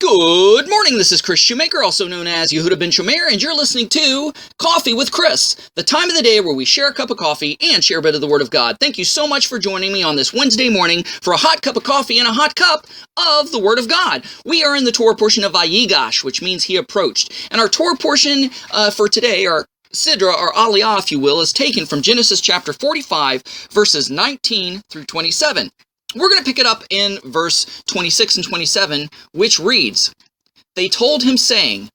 Good morning, this is Kris Shoemaker, also known as Yehudah ben Shomeyr, and you're listening to Coffee with Kris, the time of the day where we share a cup of coffee and share a bit of the Word of God. Thank you so much for joining me on this Wednesday morning for a hot cup of coffee and a hot cup of the Word of God. We are in the Torah portion of Vayigash, which means he approached. And our Torah portion for today, our Sidra, or Aliyah, if you will, is taken from Genesis chapter 45, verses 19 through 27. We're going to pick it up in verse 26 and 27, which reads, "They told him, saying,"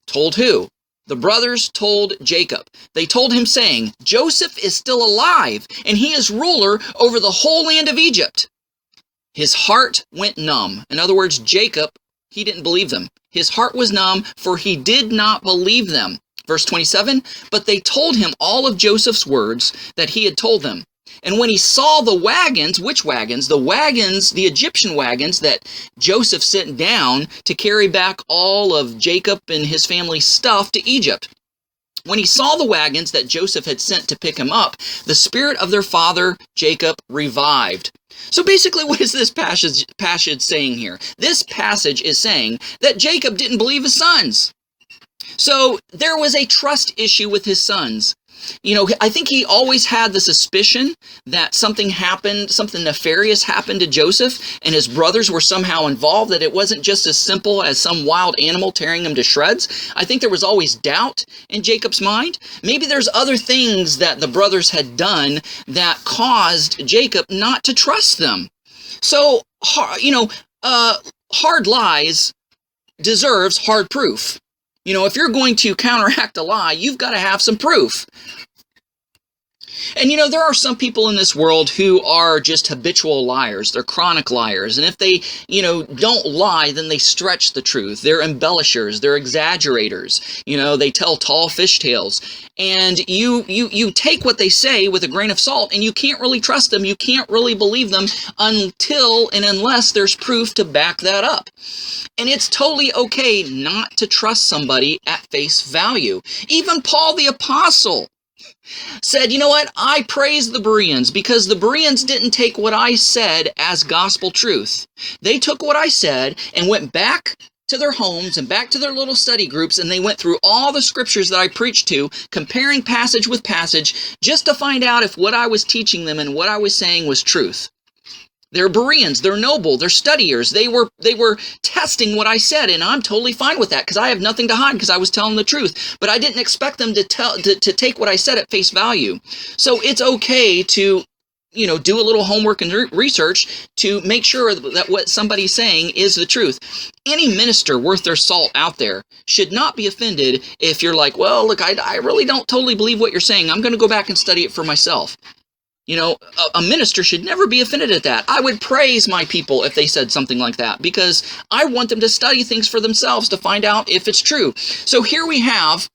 told who? The brothers told Jacob. "They told him, saying, Joseph is still alive, and he is ruler over the whole land of Egypt." His heart went numb. In other words, Jacob, he didn't believe them. His heart was numb, for he did not believe them. Verse 27, "But they told him all of Joseph's words that he had told them. And when he saw the wagons," which wagons? The wagons, the Egyptian wagons that Joseph sent down to carry back all of Jacob and his family's stuff to Egypt. When he saw the wagons that Joseph had sent to pick him up, the spirit of their father Jacob revived. So basically, what is this passage saying here? This passage is saying that Jacob didn't believe his sons. So there was a trust issue with his sons. You know, I think he always had the suspicion that something happened, something nefarious happened to Joseph, and his brothers were somehow involved, that it wasn't just as simple as some wild animal tearing him to shreds. I think there was always doubt in Jacob's mind. Maybe there's other things that the brothers had done that caused Jacob not to trust them. So, hard lies deserves hard proof. You know, if you're going to counteract a lie, you've got to have some proof. And you know, there are some people in this world who are just habitual liars. They're chronic liars. And if they, don't lie, then they stretch the truth. They're embellishers. They're exaggerators. You know, they tell tall fish tales. And you take what they say with a grain of salt, and you can't really trust them. You can't really believe them until and unless there's proof to back that up. And it's totally okay not to trust somebody at face value. Even Paul the Apostle said, you know what, I praise the Bereans because the Bereans didn't take what I said as gospel truth. They took what I said and went back to their homes and back to their little study groups, and they went through all the scriptures that I preached to, comparing passage with passage, just to find out if what I was teaching them and what I was saying was truth. They're Bereans, they're noble, they're studiers. They were testing what I said, and I'm totally fine with that because I have nothing to hide because I was telling the truth. But I didn't expect them to take what I said at face value. So it's okay to, do a little homework and research to make sure that what somebody's saying is the truth. Any minister worth their salt out there should not be offended if you're like, well, look, I really don't totally believe what you're saying. I'm going to go back and study it for myself. You know, a minister should never be offended at that. I would praise my people if they said something like that because I want them to study things for themselves to find out if it's true. So here we have,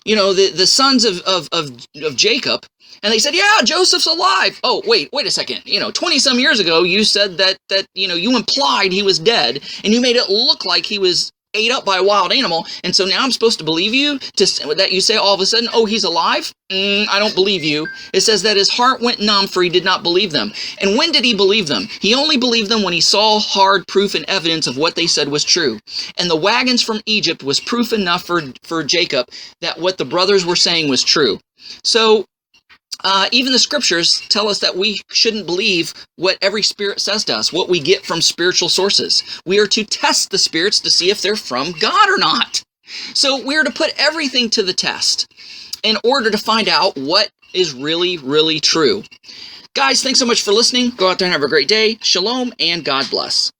the sons of Jacob, and they said, yeah, Joseph's alive. Oh, wait a second. 20-some years ago, you said that you implied he was dead, and you made it look like he was ate up by a wild animal, and so now I'm supposed to believe you that you say all of a sudden, oh, he's alive? I don't believe you. It says that his heart went numb, for he did not believe them. And when did he believe them? He only believed them when he saw hard proof and evidence of what they said was true. And the wagons from Egypt was proof enough for Jacob that what the brothers were saying was true. So even the scriptures tell us that we shouldn't believe what every spirit says to us, what we get from spiritual sources. We are to test the spirits to see if they're from God or not. So we are to put everything to the test in order to find out what is really, really true. Guys, thanks so much for listening. Go out there and have a great day. Shalom and God bless.